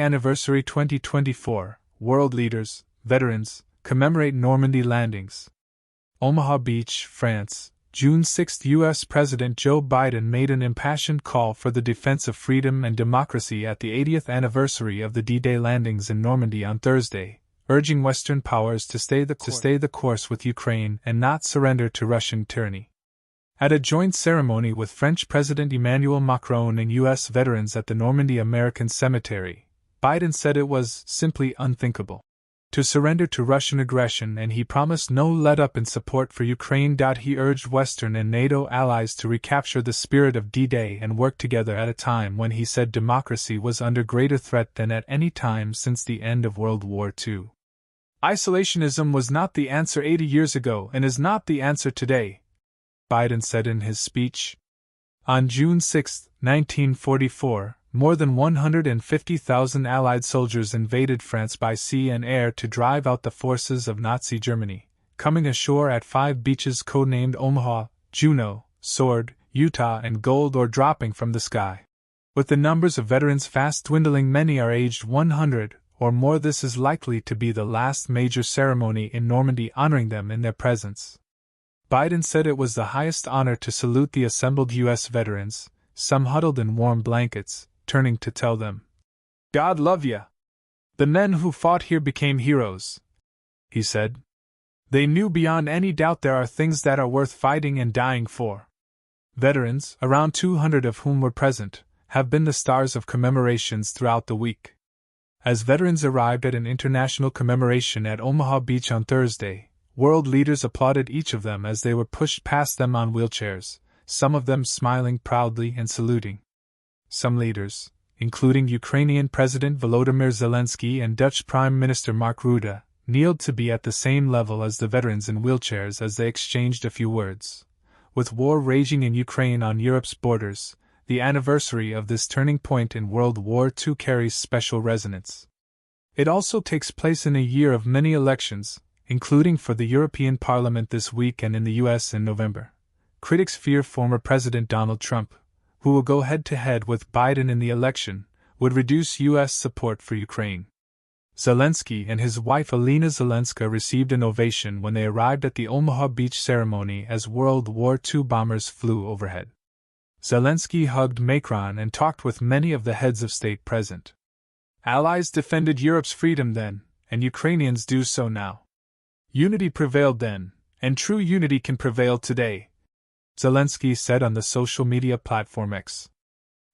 Anniversary 2024, World Leaders, Veterans, Commemorate Normandy Landings. Omaha Beach, France, June 6. U.S. President Joe Biden made an impassioned call for the defense of freedom and democracy at the 80th anniversary of the D-Day landings in Normandy on Thursday, urging Western powers to stay the course with Ukraine and not surrender to Russian tyranny. At a joint ceremony with French President Emmanuel Macron and U.S. veterans at the Normandy American Cemetery, Biden said it was simply unthinkable to surrender to Russian aggression, and he promised no let-up in support for Ukraine. He urged Western and NATO allies to recapture the spirit of D-Day and work together at a time when he said democracy was under greater threat than at any time since the end of World War II. Isolationism was not the answer 80 years ago and is not the answer today, Biden said in his speech. On June 6, 1944, more than 150,000 Allied soldiers invaded France by sea and air to drive out the forces of Nazi Germany, coming ashore at 5 beaches codenamed Omaha, Juno, Sword, Utah, and Gold, or dropping from the sky. With the numbers of veterans fast dwindling, many are aged 100 or more. This is likely to be the last major ceremony in Normandy honoring them in their presence. Biden said it was the highest honor to salute the assembled U.S. veterans, some huddled in warm blankets, turning to tell them, "God love ya. The men who fought here became heroes," he said. "They knew beyond any doubt there are things that are worth fighting and dying for." Veterans, around 200 of whom were present, have been the stars of commemorations throughout the week. As veterans arrived at an international commemoration at Omaha Beach on Thursday, world leaders applauded each of them as they were pushed past them on wheelchairs, some of them smiling proudly and saluting. Some leaders, including Ukrainian President Volodymyr Zelensky and Dutch Prime Minister Mark Rutte, kneeled to be at the same level as the veterans in wheelchairs as they exchanged a few words. With war raging in Ukraine on Europe's borders, the anniversary of this turning point in World War II carries special resonance. It also takes place in a year of many elections, including for the European Parliament this week and in the U.S. in November. Critics fear former President Donald Trump, who will go head-to-head with Biden in the election, would reduce U.S. support for Ukraine. Zelensky and his wife Alina Zelenska received an ovation when they arrived at the Omaha Beach ceremony as World War II bombers flew overhead. Zelensky hugged Macron and talked with many of the heads of state present. Allies defended Europe's freedom then, and Ukrainians do so now. Unity prevailed then, and true unity can prevail today, Zelensky said on the social media platform X.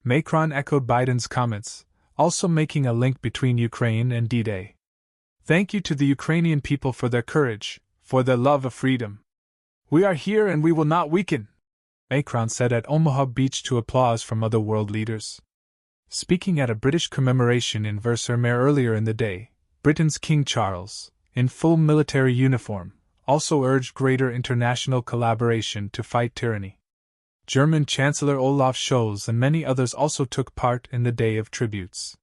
Macron echoed Biden's comments, also making a link between Ukraine and D-Day. "Thank you to the Ukrainian people for their courage, for their love of freedom. We are here and we will not weaken," Macron said at Omaha Beach to applause from other world leaders. Speaking at a British commemoration in Versailles earlier in the day, Britain's King Charles, in full military uniform, also urged greater international collaboration to fight tyranny. German Chancellor Olaf Scholz and many others also took part in the day of tributes.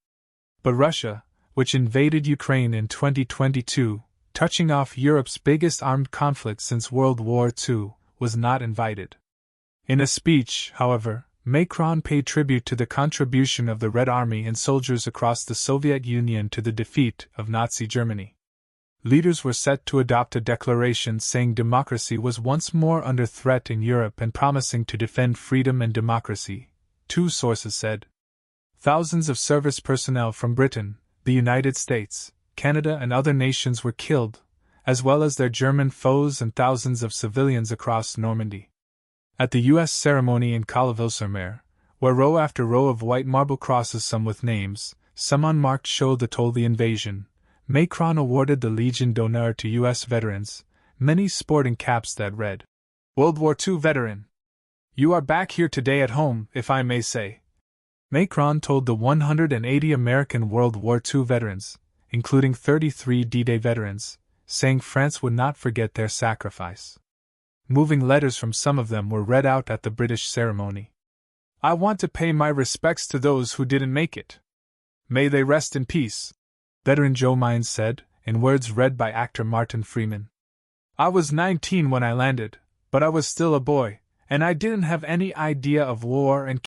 But Russia, which invaded Ukraine in 2022, touching off Europe's biggest armed conflict since World War II, was not invited. In a speech, however, Macron paid tribute to the contribution of the Red Army and soldiers across the Soviet Union to the defeat of Nazi Germany. Leaders were set to adopt a declaration saying democracy was once more under threat in Europe and promising to defend freedom and democracy, two sources said. Thousands of service personnel from Britain, the United States, Canada, and other nations were killed, as well as their German foes and thousands of civilians across Normandy. At the U.S. ceremony in Isolationism, where row after row of white marble crosses, some with names, some unmarked, showed the toll of the invasion, Macron awarded the Légion d'honneur to U.S. veterans, many sporting caps that read, "World War II veteran. You are back here today at home, if I may say." Macron told the 180 American World War II veterans, including 33 D-Day veterans, saying France would not forget their sacrifice. Moving letters from some of them were read out at the British ceremony. "I want to pay my respects to those who didn't make it. May they rest in peace," veteran Joe Mines said, in words read by actor Martin Freeman. "I was 19 when I landed, but I was still a boy, and I didn't have any idea of war and